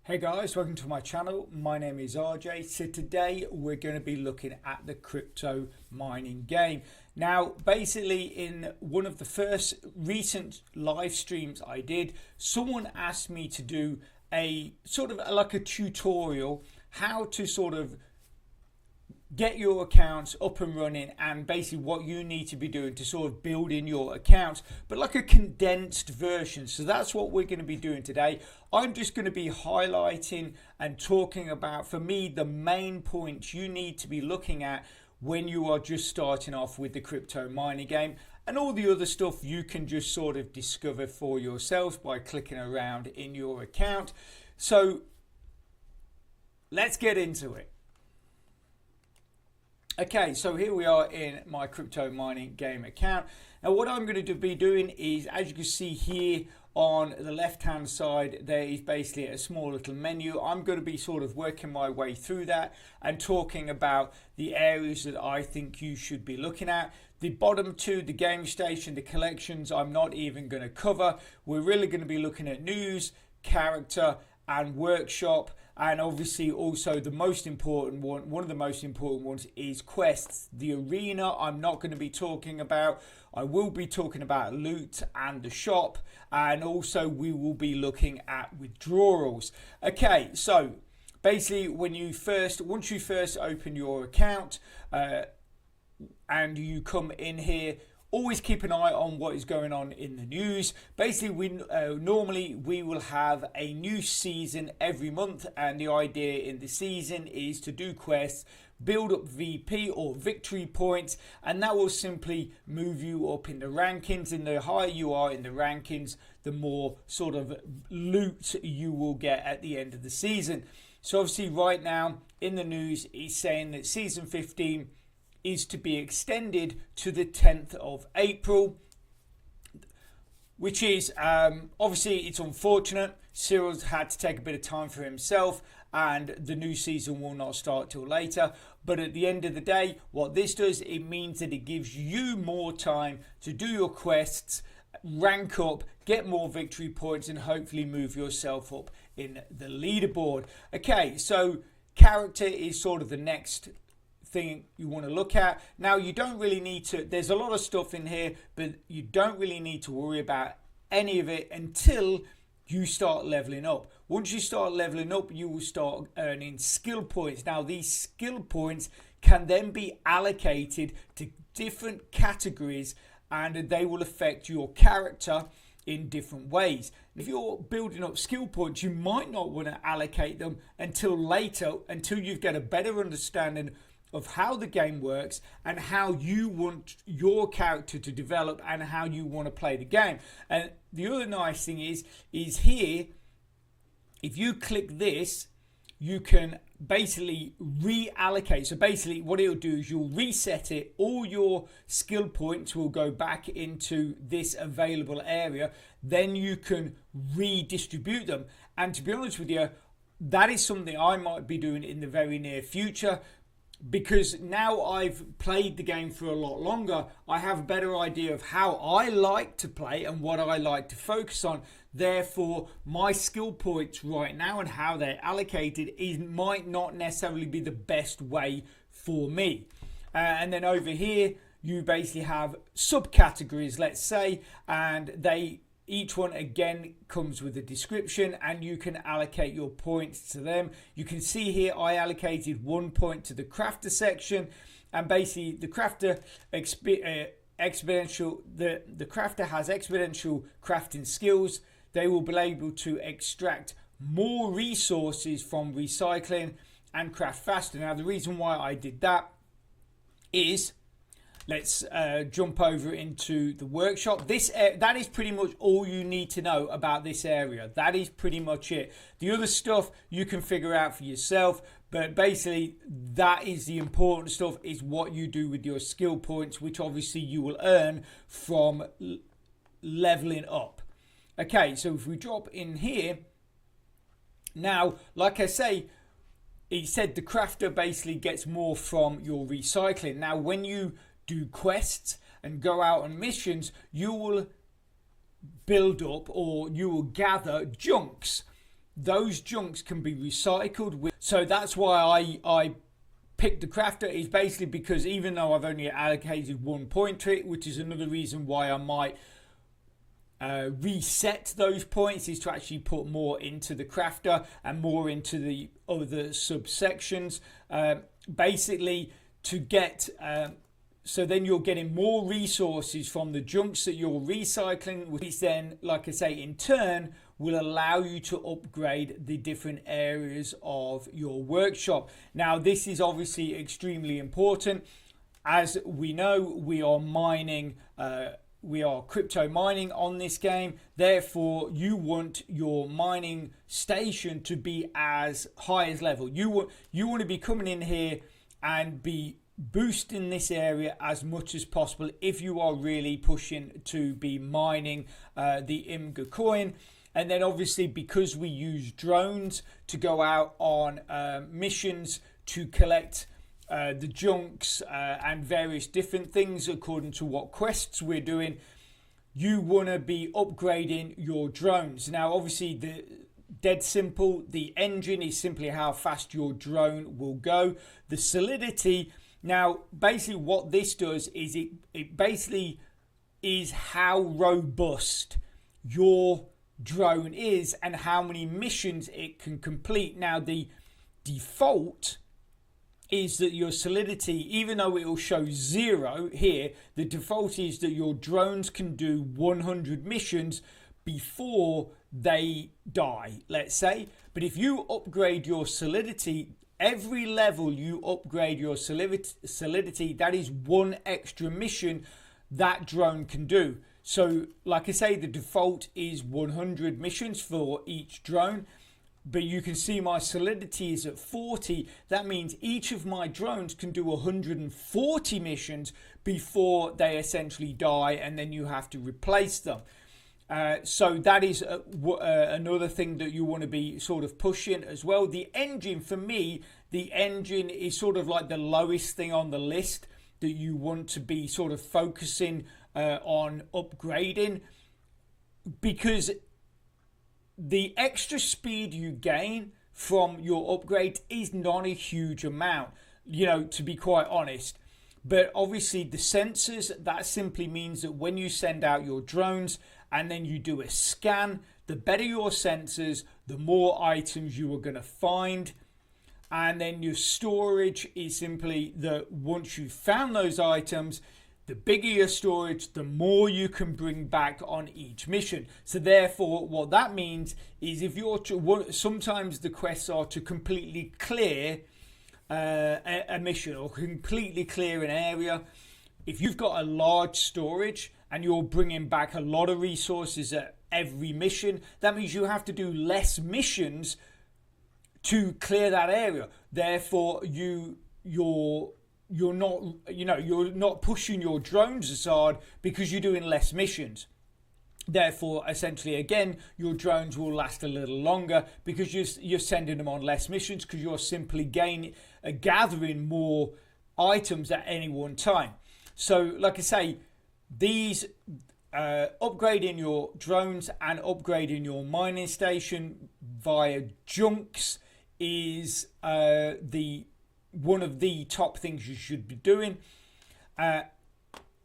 Hey guys, welcome to my channel. My name is RJ. So today we're going to be looking at the crypto mining game. Now, basically in one of the first recent live streams I did, someone asked me to do a sort of like a tutorial how to sort of get your accounts up and running and basically what you need to be doing to sort of build in your accounts, but like a condensed version. So that's what we're going to be doing today. I'm just going to be highlighting and talking about, for me, the main points you need to be looking at when you are just starting off with the crypto mining game, and all the other stuff you can just sort of discover for yourselves by clicking around in your account. So let's get into it. Okay, so here we are in my crypto mining game account. Now what I'm going to be doing is, as you can see here on the left hand side, there is basically a small little menu. I'm going to be sort of working my way through that and talking about the areas that I think you should be looking at. The bottom two, the game station, the collections, I'm not even going to cover. We're really going to be looking at news, character and workshop. And obviously also the most important one of the most important ones is quests. The arena I'm not going to be talking about. I will be talking about loot and the shop, and also we will be looking at withdrawals. Okay, so basically once you first open your account and you come in here, always keep an eye on what is going on in the news. Basically, normally we will have a new season every month, and the idea in the season is to do quests, build up VP or victory points, and that will simply move you up in the rankings. And the higher you are in the rankings, the more sort of loot you will get at the end of the season. So obviously right now in the news, it's saying that season 15 is to be extended to the 10th of April, which is obviously it's unfortunate. Cyril's had to take a bit of time for himself, and the new season will not start till later. But at the end of the day, what this does, it means that it gives you more time to do your quests, rank up, get more victory points, and hopefully move yourself up in the leaderboard. Okay, so character is sort of the next thing you want to look at. Now you don't really need to, there's a lot of stuff in here, but you don't really need to worry about any of it until you start leveling up. Once you start leveling up, you will start earning skill points. Now these skill points can then be allocated to different categories, and they will affect your character in different ways. If you're building up skill points, you might not want to allocate them until later, until you've got a better understanding of how the game works and how you want your character to develop and how you want to play the game. And the other nice thing is here, if you click this, you can basically reallocate. So basically what it'll do is you'll reset it. All your skill points will go back into this available area. Then you can redistribute them. And to be honest with you, that is something I might be doing in the very near future, because now I've played the game for a lot longer. I have a better idea of how I like to play and what I like to focus on. Therefore, my skill points right now and how they're allocated might not necessarily be the best way for me. And then over here, you basically have subcategories, let's say, and each one again comes with a description, and you can allocate your points to them. You can see here I allocated 1 point to the crafter section, and basically the crafter the crafter has exponential crafting skills. They will be able to extract more resources from recycling and craft faster. Now the reason why I did that is, let's jump over into the workshop. That is pretty much all you need to know about this area. That is pretty much it. The other stuff you can figure out for yourself, but basically that is the important stuff, is what you do with your skill points, which obviously you will earn from leveling up. Okay, so if we drop in here, now, like I say, it said the crafter basically gets more from your recycling. Now, when you do quests and go out on missions, you will build up, or you will gather junks. those junks can be recycled. So that's why I picked the crafter, is basically because even though I've only allocated 1 point to it, which is another reason why I might reset those points, is to actually put more into the crafter and more into the other subsections, basically to get so then you're getting more resources from the junks that you're recycling, which then, like I say, in turn will allow you to upgrade the different areas of your workshop. Now, this is obviously extremely important. As we know, we are mining, we are crypto mining on this game. Therefore, you want your mining station to be as high as level. You want to be coming in here and be boosting this area as much as possible if you are really pushing to be mining the IMGA coin. And then obviously, because we use drones to go out on missions to collect the junks and various different things according to what quests we're doing, you want to be upgrading your drones. Now, obviously, the dead simple, the engine is simply how fast your drone will go. The solidity, now basically what this does is it basically is how robust your drone is and how many missions it can complete. Now, the default is that your solidity, even though it will show 0 here, the default is that your drones can do 100 missions before they die, let's say. But if you upgrade your solidity, every level you upgrade your solidity, that is 1 extra mission that drone can do. So, like I say, the default is 100 missions for each drone, but you can see my solidity is at 40. That means each of my drones can do 140 missions before they essentially die, and then you have to replace them. So that is another thing that you want to be sort of pushing as well. The engine, for me, the engine is sort of like the lowest thing on the list that you want to be sort of focusing on upgrading, because the extra speed you gain from your upgrade is not a huge amount, you know, to be quite honest. But obviously the sensors, that simply means that when you send out your drones and then you do a scan, the better your sensors, the more items you are going to find. And then your storage is simply that once you've found those items, the bigger your storage, the more you can bring back on each mission. So therefore, what that means is if you're sometimes the quests are to completely clear a mission or completely clear an area. If you've got a large storage and you're bringing back a lot of resources at every mission, that means you have to do less missions to clear that area. Therefore, you're not pushing your drones as hard because you're doing less missions. Therefore, essentially, again, your drones will last a little longer because you're sending them on less missions because you're simply gathering more items at any one time. So, like I say, these upgrading your drones and upgrading your mining station via junks is one of the top things you should be doing.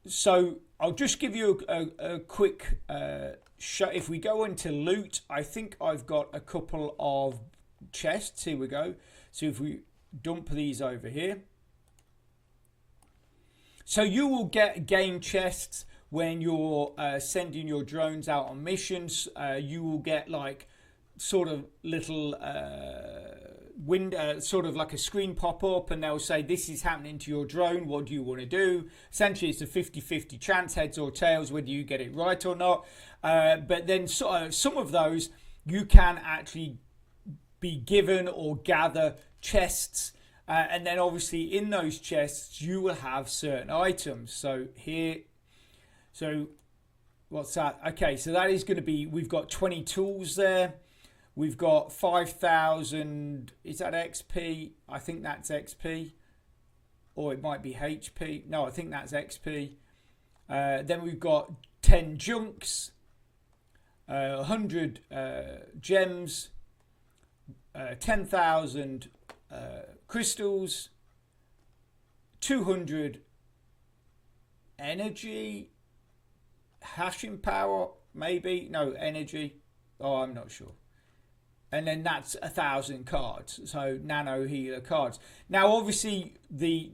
So I'll just give you a quick show. If we go into loot, I think I've got a couple of chests. Here we go. So if we dump these over here. So you will get game chests when you're sending your drones out on missions. You will get like sort of little window, sort of like a screen pop up, and they'll say this is happening to your drone, what do you want to do? Essentially it's a 50-50 chance, heads or tails, whether you get it right or not. But then some of those you can actually be given or gather chests, and then obviously in those chests you will have certain items. So here, so what's that? Okay, so that is going to be, we've got 20 tools there. We've got 5,000, is that XP? I think that's XP. Or it might be HP. No, I think that's XP. Then we've got 10 junks, 100 gems, 10,000 crystals, 200 energy, hashing power, maybe, no, energy, oh, I'm not sure. And then that's 1,000 cards, so nano healer cards. Now obviously the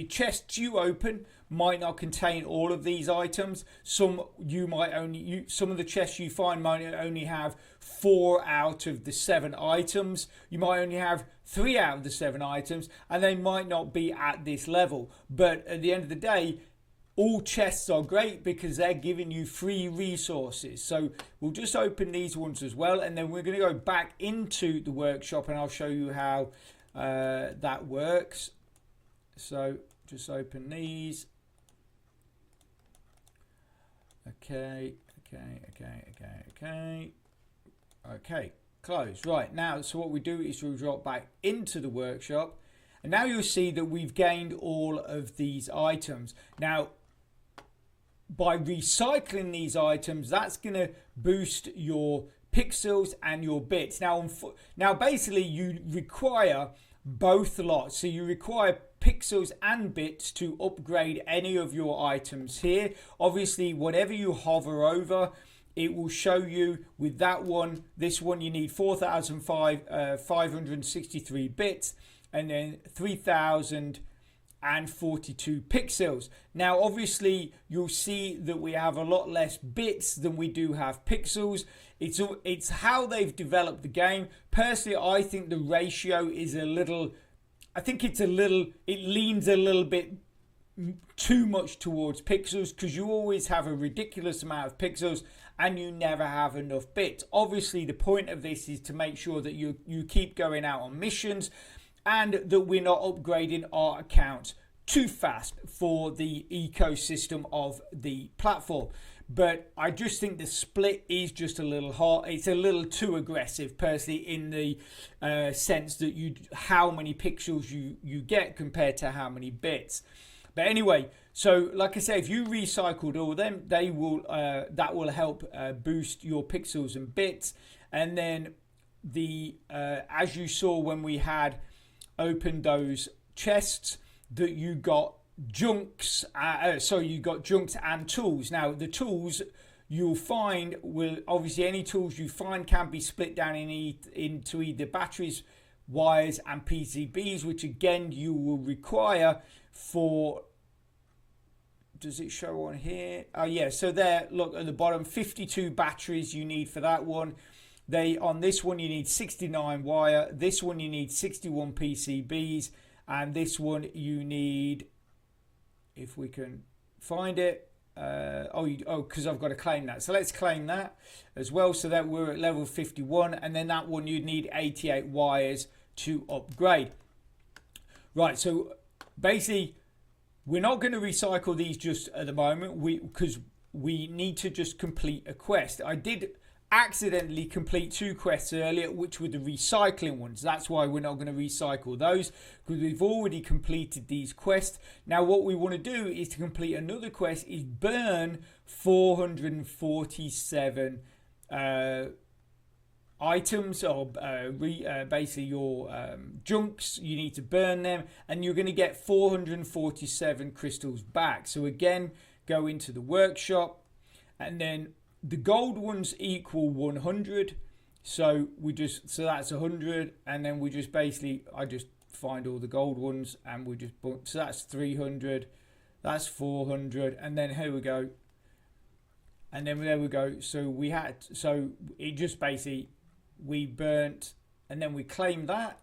chests you open might not contain all of these items. Some you might only some of the chests you find might only have 4 out of the 7 items. You might only have 3 out of the 7 items, and they might not be at this level. But at the end of the day, all chests are great because they're giving you free resources. So we'll just open these ones as well, and then we're going to go back into the workshop and I'll show you how that works. So just open these. Okay, close. Right, now, so what we do is we'll drop back into the workshop, and now you'll see that we've gained all of these items. Now, by recycling these items, that's going to boost your pixels and your bits. Now basically you require both lots. So you require pixels and bits to upgrade any of your items here. Obviously, whatever you hover over, it will show you with that one. This one you need 4,563 bits and then 3,042 pixels. Now obviously you'll see that we have a lot less bits than we do have pixels. It's how they've developed the game. Personally, I think the ratio is a little, it leans a little bit too much towards pixels, because you always have a ridiculous amount of pixels and you never have enough bits. Obviously the point of this is to make sure that you keep going out on missions and that we're not upgrading our accounts too fast for the ecosystem of the platform. But I just think the split is just a little hot. It's a little too aggressive, personally, in the sense that how many pixels you get compared to how many bits. But anyway, so like I say, if you recycled all of them, they will that will help boost your pixels and bits. And then as you saw when we had opened those chests, that you got junks. You got junks and tools. Now the tools you'll find obviously any tools you find can be split down into either batteries, wires and PCBs, which again you will require for, does it show on here? Oh yeah, so there, look at the bottom, 52 batteries you need for that one. On this one you need 69 wire, this one you need 61 PCBs, and this one you need, if we can find it, because I've got to claim that. So let's claim that as well, so that we're at level 51, and then that one you'd need 88 wires to upgrade. Right, so basically we're not going to recycle these just at the moment, because we need to just complete a quest. I did accidentally complete 2 quests earlier, which were the recycling ones. That's why we're not going to recycle those, because we've already completed these quests. Now what we want to do is to complete another quest, is burn 447 items, or basically your junks. You need to burn them and you're going to get 447 crystals back. So again, go into the workshop, and then the gold ones equal 100, so that's 100, and then we just basically, I just find all the gold ones and we just, so that's 300, that's 400, and then here we go, and then there we go. So it just basically, we burnt and then we claim that,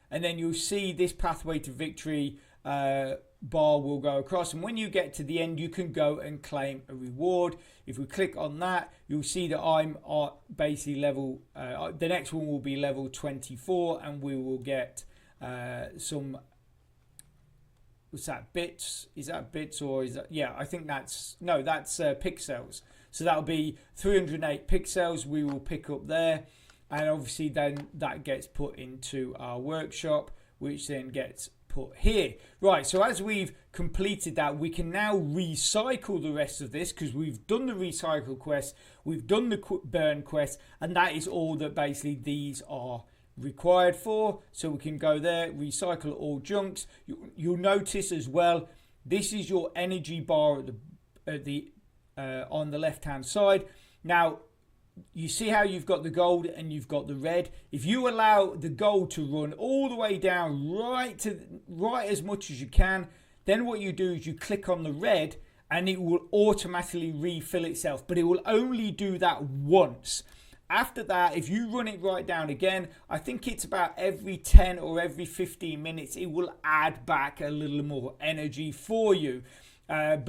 and then you'll see this pathway to victory bar will go across, and when you get to the end you can go and claim a reward. If we click on that, you'll see that I'm basically level, the next one will be level 24, and we will get some, what's that, bits? Is that bits, or is that, yeah, I think that's pixels. So that'll be 308 pixels we will pick up there, and obviously then that gets put into our workshop, which then gets put here. Right, so as we've completed that, we can now recycle the rest of this, because we've done the recycle quest, we've done the burn quest, and that is all that basically these are required for. So we can go there, recycle all junks. You'll notice as well, this is your energy bar on the left hand side. Now you see how you've got the gold and you've got the red. If you allow the gold to run all the way down right as much as you can, then what you do is you click on the red and it will automatically refill itself, but it will only do that once. After that, if you run it right down again, I think it's about every 10 or every 15 minutes, it will add back a little more energy for you. And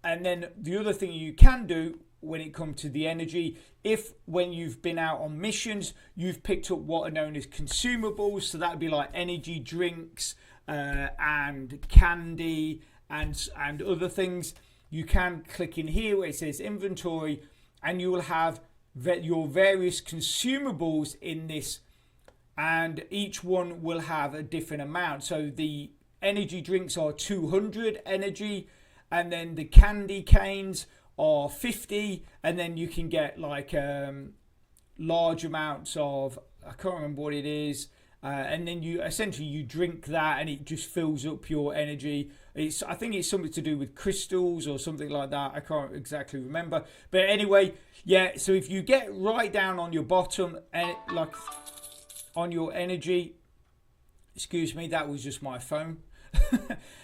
then the other thing you can do when it comes to the energy, if when you've been out on missions, you've picked up what are known as consumables, so that would be like energy drinks and candy and other things, you can click in here where it says inventory, and you will have your various consumables in this, and each one will have a different amount. So the energy drinks are 200 energy, and then the candy canes are 50, and then you can get like large amounts of, I can't remember what it is, and then you essentially drink that and it just fills up your energy. I think it's something to do with crystals or something like that. I can't exactly remember, but anyway, yeah. So if you get right down on your bottom and like on your energy, excuse me, that was just my phone.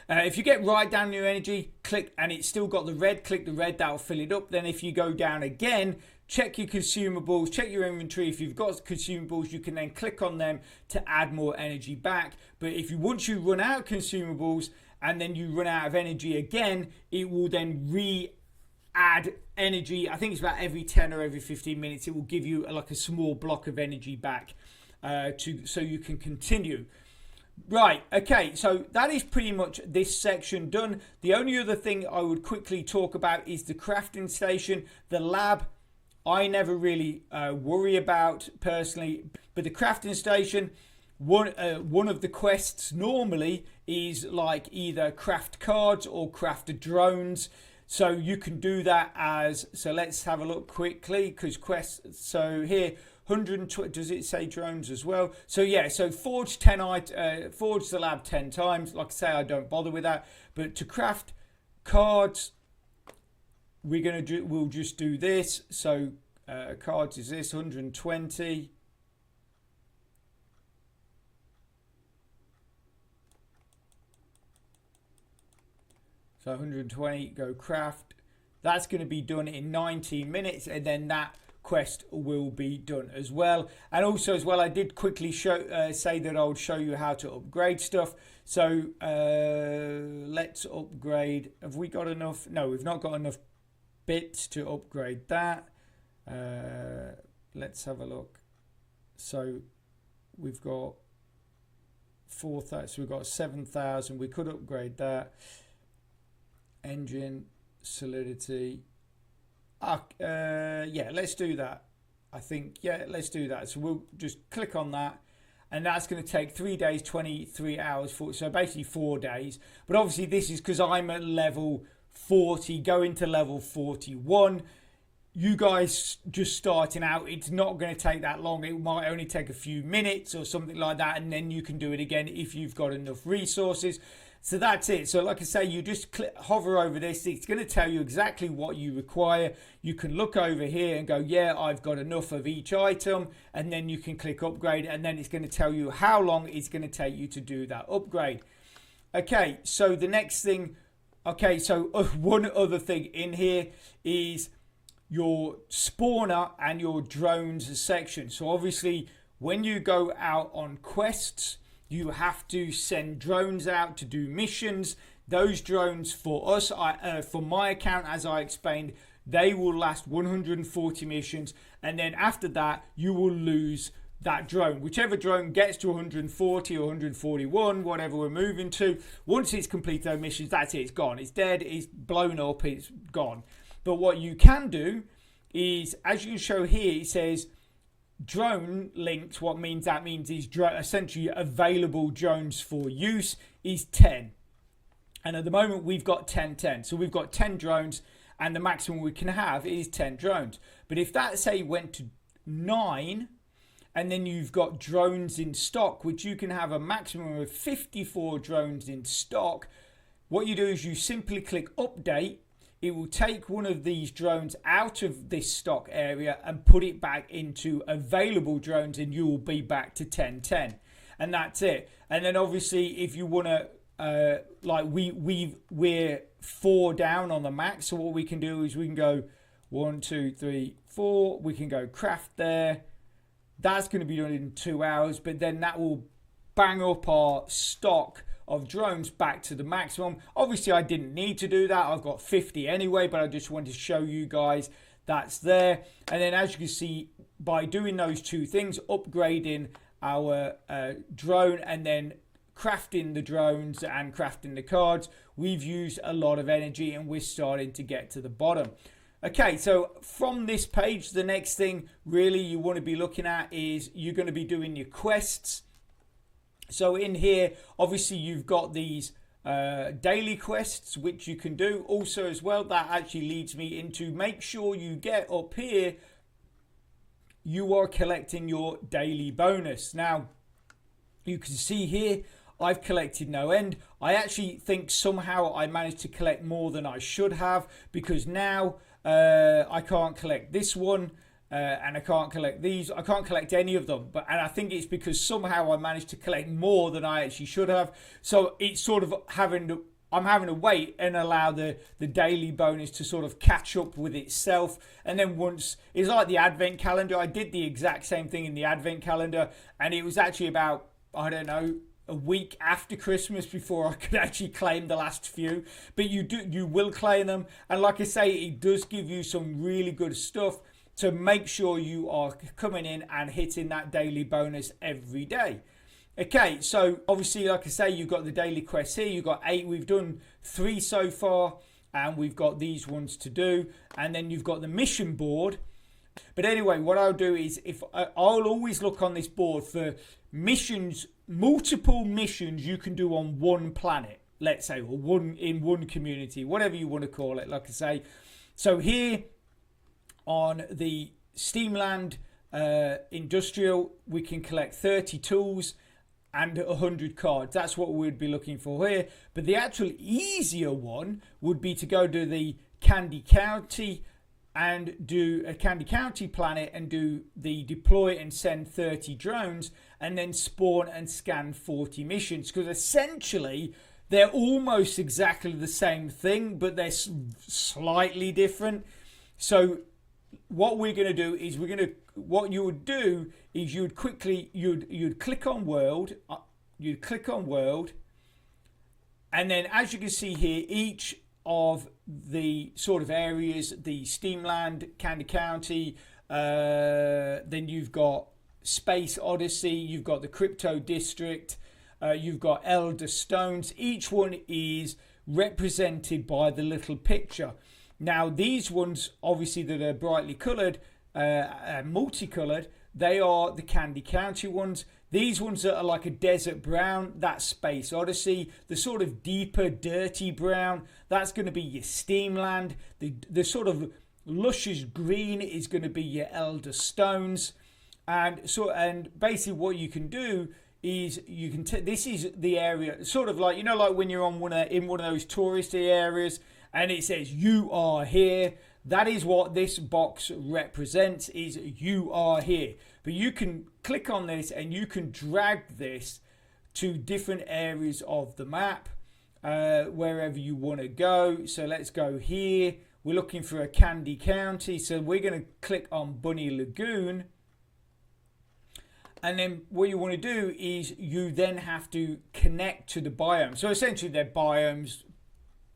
If you get right down your energy, click, and it's still got the red, click the red, that'll fill it up. Then if you go down again, check your consumables, check your inventory. If you've got consumables, you can then click on them to add more energy back. But if once you run out of consumables and then you run out of energy again, it will then add energy. I think it's about every 10 or every 15 minutes. It will give you like a small block of energy back so you can continue. Right, okay, so that is pretty much this section done. The only other thing I would quickly talk about is the crafting station. The lab, I never really worry about personally, but the crafting station, one of the quests normally is like either craft cards or craft drones. So you can do that as, so let's have a look quickly, because quests, so here, 120, does it say drones as well? So yeah, so forge the lab 10 times. Like I say, I don't bother with that. But to craft cards, we'll just do this. So cards is this 120. So 120, go craft. That's going to be done in 19 minutes, and then that quest will be done as well. And also as well, I did quickly say that I would show you how to upgrade stuff. So let's upgrade. Have we got enough? No, we've not got enough bits to upgrade that. Let's have a look. So we've got 4,000, so we've got 7,000. We could upgrade that. Engine, solidity. Yeah, let's do that. I think, yeah, let's do that. So we'll just click on that, and that's going to take 3 days, 23 hours, so basically 4 days. But obviously this is because I'm at level 40, going to level 41. You guys just starting out, it's not going to take that long. It might only take a few minutes or something like that, and then you can do it again if you've got enough resources. So that's it. So like I say, you just hover over this. It's going to tell you exactly what you require. You can look over here and go, yeah, I've got enough of each item. And then you can click upgrade, and then it's going to tell you how long it's going to take you to do that upgrade. Okay, so the next thing, okay, so one other thing in here is your spawner and your drones section. So obviously when you go out on quests, you have to send drones out to do missions. Those drones for us, for my account, as I explained, they will last 140 missions. And then after that, you will lose that drone. Whichever drone gets to 140 or 141, whatever we're moving to, once it's completed those missions, that's it. It's gone. It's dead. It's blown up. It's gone. But what you can do is, as you can show here, it says drone linked. What means that means is essentially available drones for use. is 10. And at the moment we've got 10. So we've got 10 drones, and the maximum we can have is 10 drones. But if that, say, went to 9, and then you've got drones in stock, which you can have a maximum of 54 drones in stock, what you do is you simply click update. It will take one of these drones out of this stock area and put it back into available drones, and you will be back to 10. And that's it. And then obviously if you want to like we're 4 down on the max, so what we can do is we can go 1 2 3 4, we can go craft there. That's going to be done in 2 hours, but then that will bang up our stock of drones back to the maximum. Obviously I didn't need to do that, I've got 50 anyway, but I just wanted to show you guys that's there. And then as you can see, by doing those 2 things, upgrading our drone and then crafting the drones and crafting the cards, we've used a lot of energy, and we're starting to get to the bottom. Okay, so from this page, the next thing really you want to be looking at is you're going to be doing your quests. So in here, obviously you've got these daily quests which you can do. Also as well, that actually leads me into make sure you get up here, you are collecting your daily bonus. Now you can see here I've collected no end. I actually think somehow I managed to collect more than I should have, because now I can't collect this one and I can't collect these. I can't collect any of them, and I think it's because somehow I managed to collect more than I actually should have. So it's sort of I'm having to wait and allow the daily bonus to sort of catch up with itself. And then once, it's like the advent calendar. I did the exact same thing in the advent calendar, and it was actually about, I don't know, a week after Christmas before I could actually claim the last few. But you will claim them, and like I say, it does give you some really good stuff to make sure you are coming in and hitting that daily bonus every day. Okay, so obviously, like I say, you've got the daily quests here. You've got 8. We've done 3 so far, and we've got these ones to do. And then you've got the mission board. But anyway, what I'll do is I'll always look on this board for missions, multiple missions you can do on one planet, let's say, or in one community, whatever you want to call it. Like I say, so here on the Steamland Industrial, we can collect 30 tools and 100 cards. That's what we'd be looking for here. But the actual easier one would be to go to the Candy County and do a Candy County planet and do the deploy and send 30 drones and then spawn and scan 40 missions, because essentially they're almost exactly the same thing, but they're slightly different. So what we're going to do is what you would do is you'd click on world, and then as you can see here, each of the sort of areas, the Steamland, Candy County, then you've got Space Odyssey, you've got the Crypto District, you've got Elder Stones. Each one is represented by the little picture. Now these ones, obviously, that are brightly coloured, multicolored, they are the Candy County ones. These ones that are like a desert brown, that's Space Odyssey. The sort of deeper, dirty brown, that's going to be your Steamland. The sort of luscious green is going to be your Elder Stones. And basically what you can do is you can this is the area, sort of like, you know, like when you're on in one of those touristy areas and it says you are here. That is what this box represents, is you are here. But you can click on this and you can drag this to different areas of the map, wherever you want to go. So let's go here. We're looking for a Candy County. So we're going to click on Bunny Lagoon. And then what you want to do is you then have to connect to the biome. So essentially they're biomes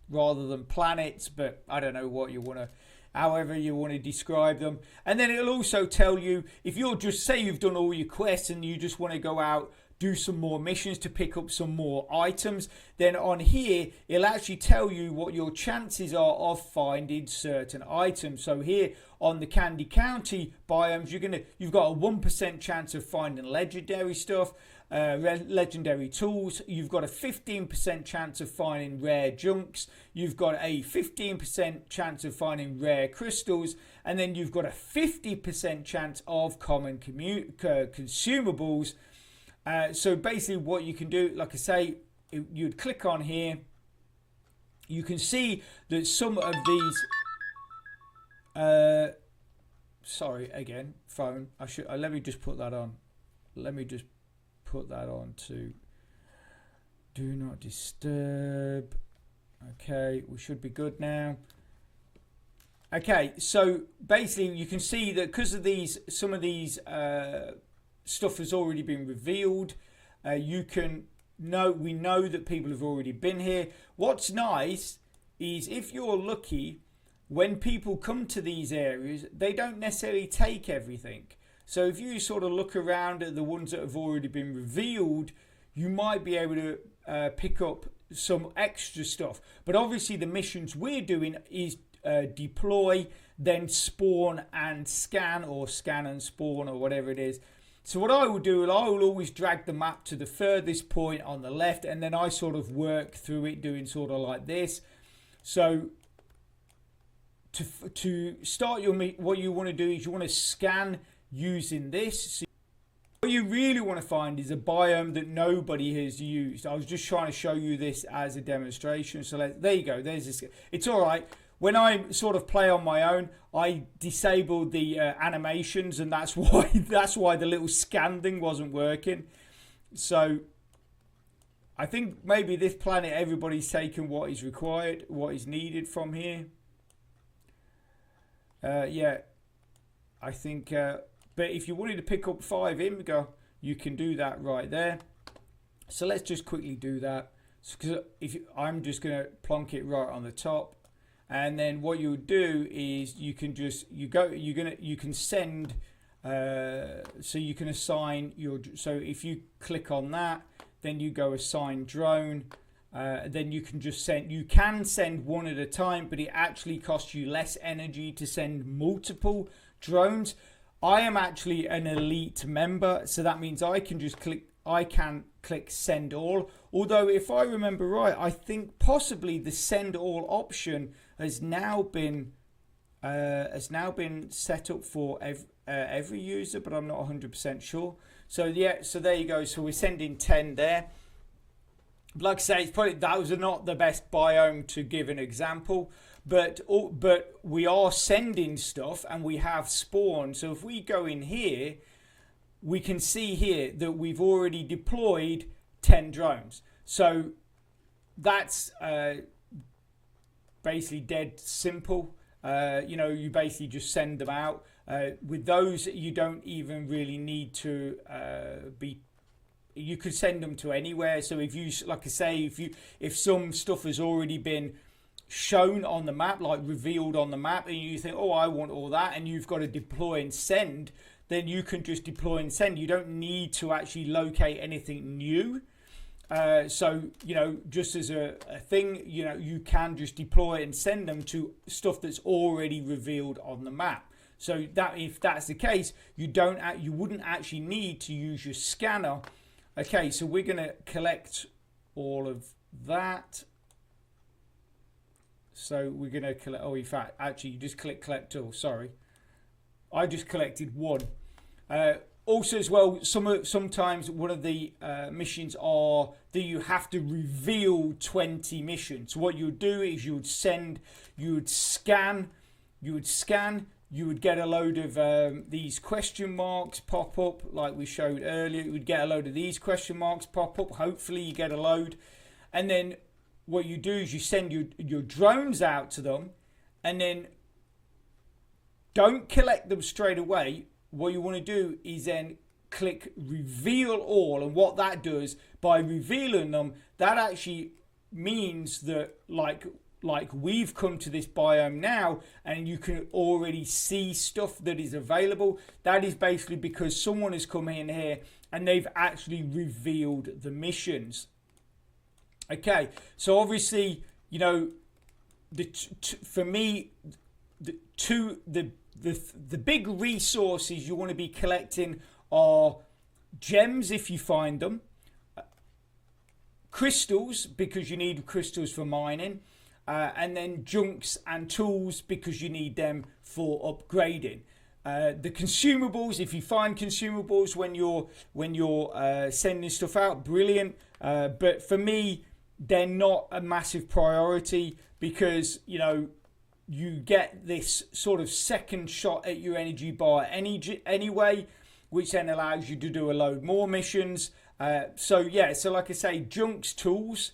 rather than planets, but I don't know what you want to, however you want to describe them. And then it'll also tell you, if you're just, say you've done all your quests and you just want to go out, do some more missions to pick up some more items, then on here it'll actually tell you what your chances are of finding certain items. So here on the Candy County biomes, you've got a 1% chance of finding legendary stuff, legendary tools. You've got a 15% chance of finding rare junks. You've got a 15% chance of finding rare crystals. And then you've got a 50% chance of common consumables. So basically what you can do, like I say, you'd click on here. You can see that some of these... sorry, again, phone. Let me just put that on. Let me just put that on to do not disturb. Okay, we should be good now. Okay, so basically you can see that because of these, some of these stuff has already been revealed. We know that people have already been here. What's nice is if you're lucky, when people come to these areas, they don't necessarily take everything. So if you sort of look around at the ones that have already been revealed, you might be able to pick up some extra stuff. But obviously the missions we're doing is deploy, then spawn and scan, or scan and spawn, or whatever it is. So what I will do is I will always drag the map to the furthest point on the left, and then I sort of work through it doing sort of like this. So to start your what you want to do is you want to scan using this. So what you really want to find is a biome that nobody has used. I was just trying to show you this as a demonstration. So there you go. There's this. It's all right. When I sort of play on my own, I disabled the animations, and that's why the little scan thing wasn't working. So I think maybe this planet everybody's taken what is required, what is needed from here. Yeah, I think. But if you wanted to pick up 5 Imga, you can do that right there. So let's just quickly do that. Because I'm just going to plonk it right on the top. And then what you would do is you can just you can send so you can assign your, so if you click on that, then you go assign drone, then you can just send one at a time, but it actually costs you less energy to send multiple drones. I am actually an elite member, so that means I can click send all. Although if I remember right, I think possibly the send all option has now been set up for every user, but I'm not 100% sure. So yeah, so there you go. So we're sending 10 there. Like I say, it's probably, those are not the best biome to give an example, but we are sending stuff and we have spawned. So if we go in here, we can see here that we've already deployed 10 drones. So that's basically dead simple. You basically just send them out. With those, you don't even really need to you could send them to anywhere. So if you, like I say, if some stuff has already been shown on the map, like revealed on the map, and you think, oh, I want all that, and you've got to deploy and send, then you can just deploy and send. You don't need to actually locate anything new. So, just as a thing, you can just deploy and send them to stuff that's already revealed on the map. So that if that's the case, you wouldn't actually need to use your scanner. Okay, so we're going to collect all of that. So we're going to collect, oh, in fact, actually, you just click collect all, sorry. I just collected 1. Also as well, sometimes one of the missions are that you have to reveal 20 missions. So what you would do is you would scan, you would get a load of these question marks pop up like we showed earlier. You would get a load of these question marks pop up. Hopefully you get a load. And then what you do is you send your drones out to them, and then don't collect them straight away. What you want to do is then click reveal all, and what that does by revealing them, that actually means that like we've come to this biome now and you can already see stuff that is available. That is basically because someone has come in here and they've actually revealed the missions. Okay, so obviously, for me, the big resources you want to be collecting are gems if you find them, crystals because you need crystals for mining, and then junks and tools because you need them for upgrading. The consumables, if you find consumables when you're sending stuff out, brilliant. But for me, they're not a massive priority because, you know, you get this sort of second shot at your energy bar anyway, which then allows you to do a load more missions. So like I say, junks, tools,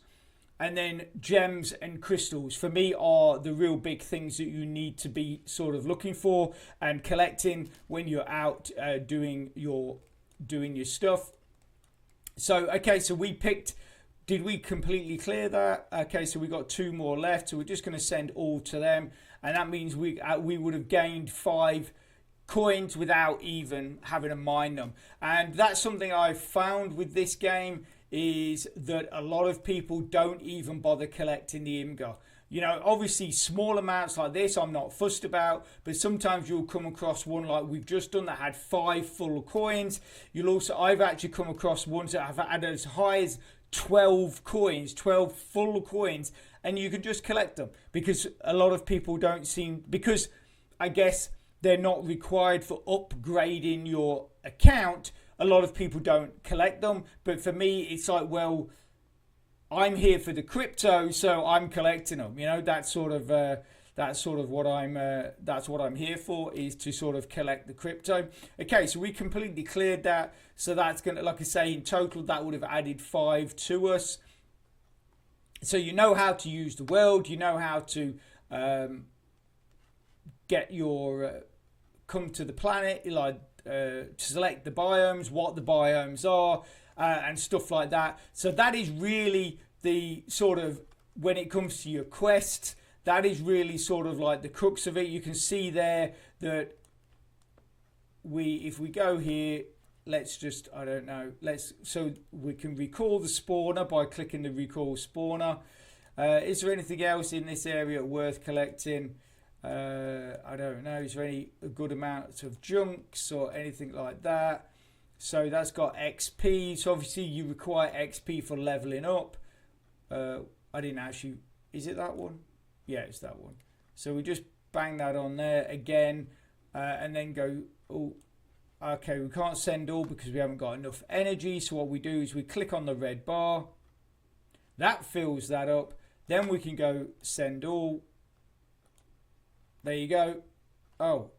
and then gems and crystals for me are the real big things that you need to be sort of looking for and collecting when you're out doing your stuff. So okay, so we picked. Did we completely clear that? Okay, so we got 2 more left, so we're just going to send all to them, and that means we would have gained 5 coins without even having to mine them. And that's something I've found with this game, is that a lot of people don't even bother collecting the IMGA. You know, obviously small amounts like this I'm not fussed about, but sometimes you'll come across one like we've just done that had 5 full coins. I've actually come across ones that have had as high as 12 coins, 12 full coins, and you can just collect them because a lot of people don't seem, because I guess they're not required for upgrading your account. A lot of people don't collect them, but for me it's like, well, I'm here for the crypto, so I'm collecting them. You know, that's sort of what I'm here for, is to sort of collect the crypto. Okay, so we completely cleared that. So that's gonna, like I say, in total that would have added 5 to us. So you know how to use the world. You know how to get your come to the planet, like select the biomes, what the biomes are, and stuff like that. So that is really the sort of, when it comes to your quests, that is really sort of like the crux of it. You can see there that if we go here, let's just, I don't know, so we can recall the spawner by clicking the recall spawner. Is there anything else in this area worth collecting? I don't know. Is there any good amounts of junks or anything like that? So that's got XP. So obviously you require XP for leveling up. I didn't actually, is it that one? Yeah, it's that one. So we just bang that on there again, and then go, oh, okay, we can't send all because we haven't got enough energy. So what we do is we click on the red bar. That fills that up. Then we can go send all. There you go. Oh,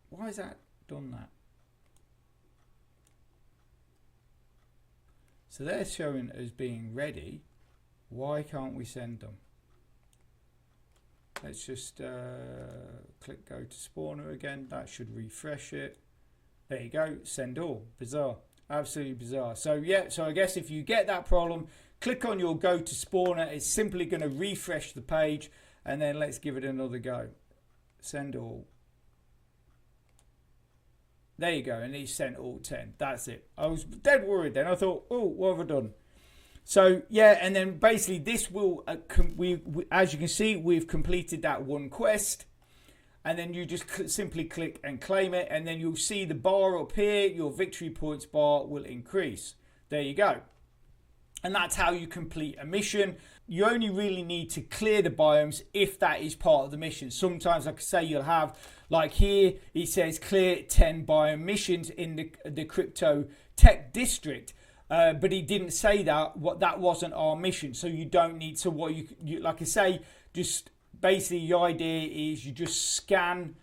why has that done that? So they're showing as being ready. Why can't we send them? Let's just click go to spawner again. That should refresh it. There you go. Send all. Bizarre. Absolutely bizarre. So yeah, so I guess if you get that problem, click on your go to spawner. It's simply going to refresh the page, and then let's give it another go. Send all. There you go, and he sent all 10. That's it. I was dead worried then. I thought, oh, what have I done? So yeah, and then basically this will, as you can see, we've completed that one quest, and then you just simply click and claim it, and then you'll see the bar up here, your victory points bar will increase. There you go. And that's how you complete a mission. You only really need to clear the biomes if that is part of the mission. Sometimes, like I say, you'll have, like here, it says clear 10 biome missions in the crypto tech district. But he didn't say that that wasn't our mission. So you don't need, so what you like I say, just basically the idea is you just scan,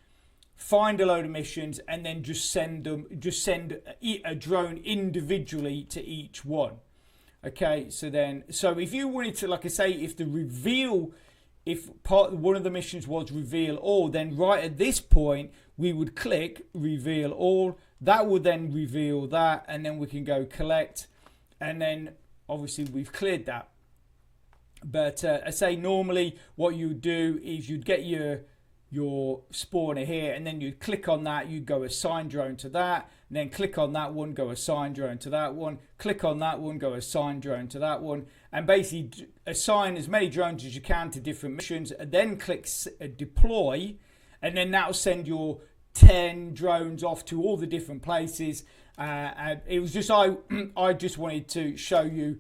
find a load of missions, and then just send a drone individually to each one. Okay, so if you wanted to, like I say, if one of the missions was reveal all, then right at this point we would click reveal all. That would then reveal that, and then we can go collect, and then obviously we've cleared that. But I say normally what you do is you'd get your spawner here, and then you'd click on that, you'd go assign drone to that, and then click on that one, go assign drone to that one, click on that one, go assign drone to that one, and basically assign as many drones as you can to different missions, and then click deploy, and then that'll send your 10 drones off to all the different places. And it was just I just wanted to show you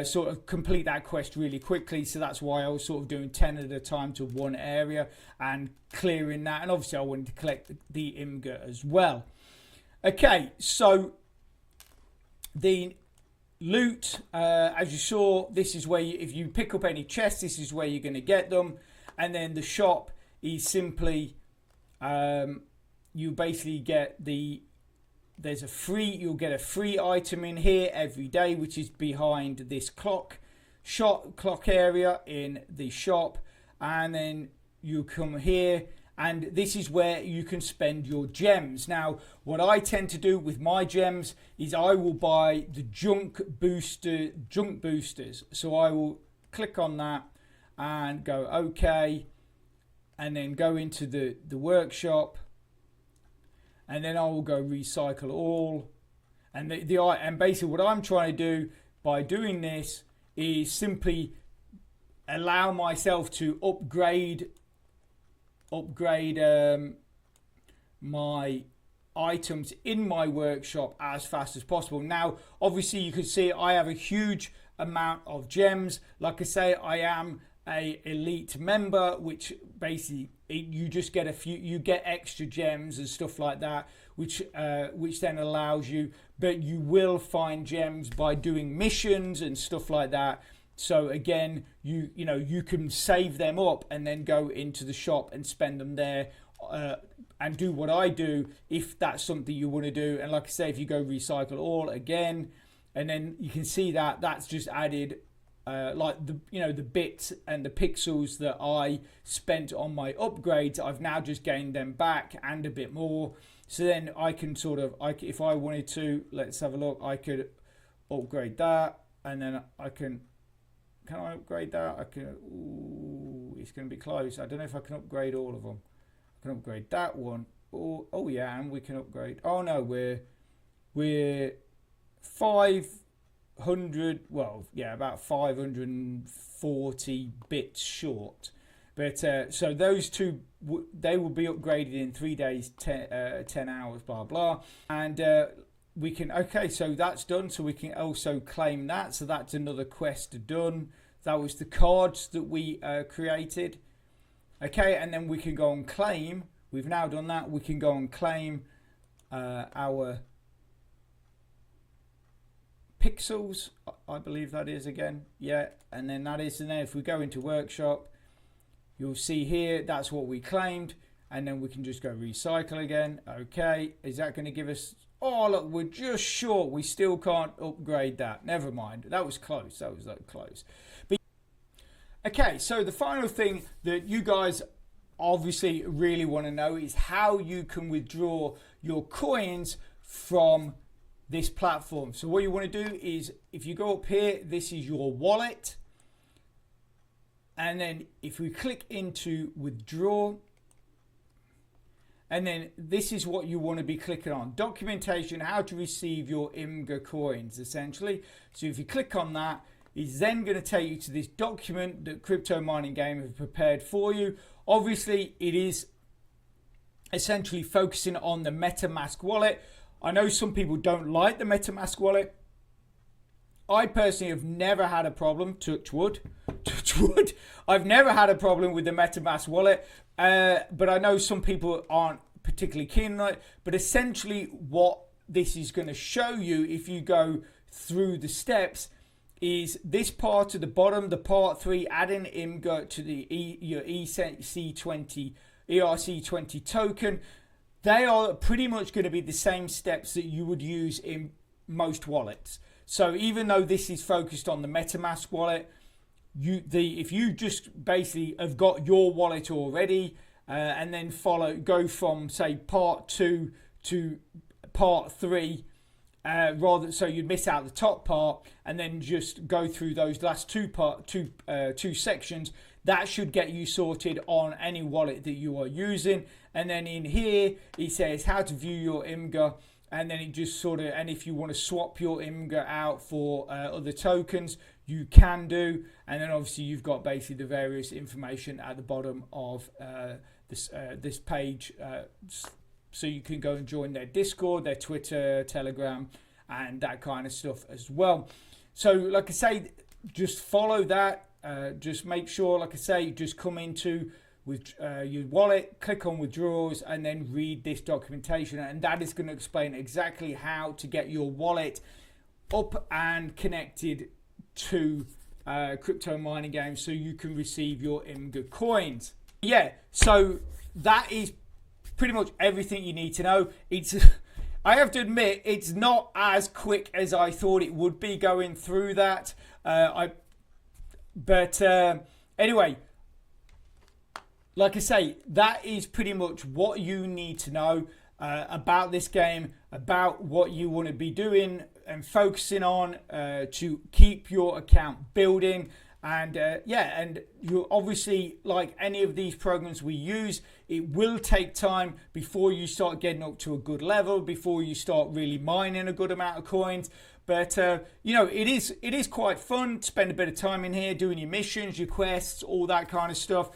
sort of complete that quest really quickly, so that's why I was sort of doing 10 at a time to one area and clearing that. And obviously I wanted to collect the IMGA as well. Okay, so the loot, as you saw, this is where if you pick up any chests, this is where you're going to get them. And then the shop is simply you basically get you'll get a free item in here every day, which is behind this clock area in the shop. And then you come here, and this is where you can spend your gems. Now, what I tend to do with my gems is I will buy the junk boosters. So I will click on that and go okay, and then go into the workshop. And then I will go recycle all, and and basically what I'm trying to do by doing this is simply allow myself to upgrade my items in my workshop as fast as possible. Now, obviously, you can see I have a huge amount of gems. Like I say, I am a elite member, which basically you just get you get extra gems and stuff like that, which then allows you, but you will find gems by doing missions and stuff like that. So again, you can save them up and then go into the shop and spend them there, and do what I do if that's something you want to do. And like I say, if you go recycle all again, and then you can see that that's just added like the bits and the pixels that I spent on my upgrades, I've now just gained them back and a bit more. So then I can if I wanted to, let's have a look, I could upgrade that, and then I can I upgrade that? It's going to be close. I don't know if I can upgrade all of them. I can upgrade that one. Oh yeah, and we can upgrade. Oh no, we're 500, well, yeah, about 540 bits short. But so those two, they will be upgraded in 3 days, 10 hours, blah blah. And we can, okay, so that's done. So we can also claim that. So that's another quest done. That was the cards that we created. Okay, and then we can go and claim. We've now done that. We can go and claim our pixels, I believe that is again. Yeah, and then that is, and then if we go into workshop, you'll see here that's what we claimed, and then we can just go recycle again. Okay, is that going to give us, oh look, we're just short, we still can't upgrade that. Never mind, that was close, that was like close. But okay, so the final thing that you guys obviously really want to know is how you can withdraw your coins from this platform. So what you want to do is, if you go up here, this is your wallet, and then if we click into withdraw, and then this is what you want to be clicking on: documentation, how to receive your IMGA coins, essentially. So if you click on that, it's then going to take you to this document that CryptoMiningGame have prepared for you. Obviously, it is essentially focusing on the MetaMask wallet. I know some people don't like the MetaMask wallet. I personally have never had a problem, touch wood, I've never had a problem with the MetaMask wallet, but I know some people aren't particularly keen on it. But essentially what this is going to show you, if you go through the steps, is this part at the bottom, the part 3, adding IMGA to your ERC20 token. They are pretty much going to be the same steps that you would use in most wallets. So even though this is focused on the MetaMask wallet, if you just basically have got your wallet already, and then go from say part 2 to part 3, so you'd miss out the top part, and then just go through those last two sections. That should get you sorted on any wallet that you are using. And then in here, it says how to view your IMGA. And then it just and if you want to swap your IMGA out for other tokens, you can do. And then obviously you've got basically the various information at the bottom of this page so you can go and join their Discord, their Twitter, Telegram, and that kind of stuff as well. So like I say, just follow that. Just make sure, like I say, just come into with your wallet, click on withdrawals, and then read this documentation, and that is going to explain exactly how to get your wallet up and connected to CryptoMiningGame so you can receive your IMGA coins. Yeah, so that is pretty much everything you need to know. I have to admit, it's not as quick as I thought it would be going through that. Anyway, like I say, that is pretty much what you need to know about this game, about what you want to be doing and focusing on to keep your account building. And and you obviously, like any of these programs we use, it will take time before you start getting up to a good level, before you start really mining a good amount of coins. But you know, it is quite fun to spend a bit of time in here doing your missions, your quests, all that kind of stuff.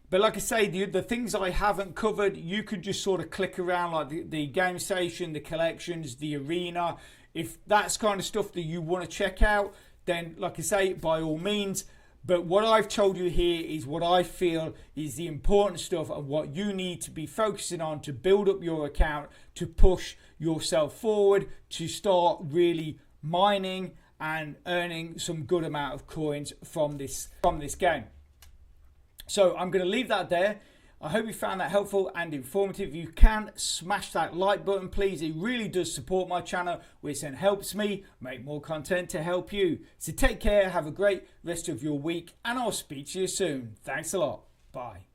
But like I say, the things I haven't covered, you could just sort of click around, like the game station, the collections, the arena. If that's kind of stuff that you want to check out, then like I say, by all means. But what I've told you here is what I feel is the important stuff and what you need to be focusing on to build up your account, to push yourself forward, to start really mining and earning some good amount of coins from this game. So I'm going to leave that there. I hope you found that helpful and informative. If you can, smash that like button, please. It really does support my channel, which then helps me make more content to help you. So take care, have a great rest of your week, and I'll speak to you soon. Thanks a lot. Bye.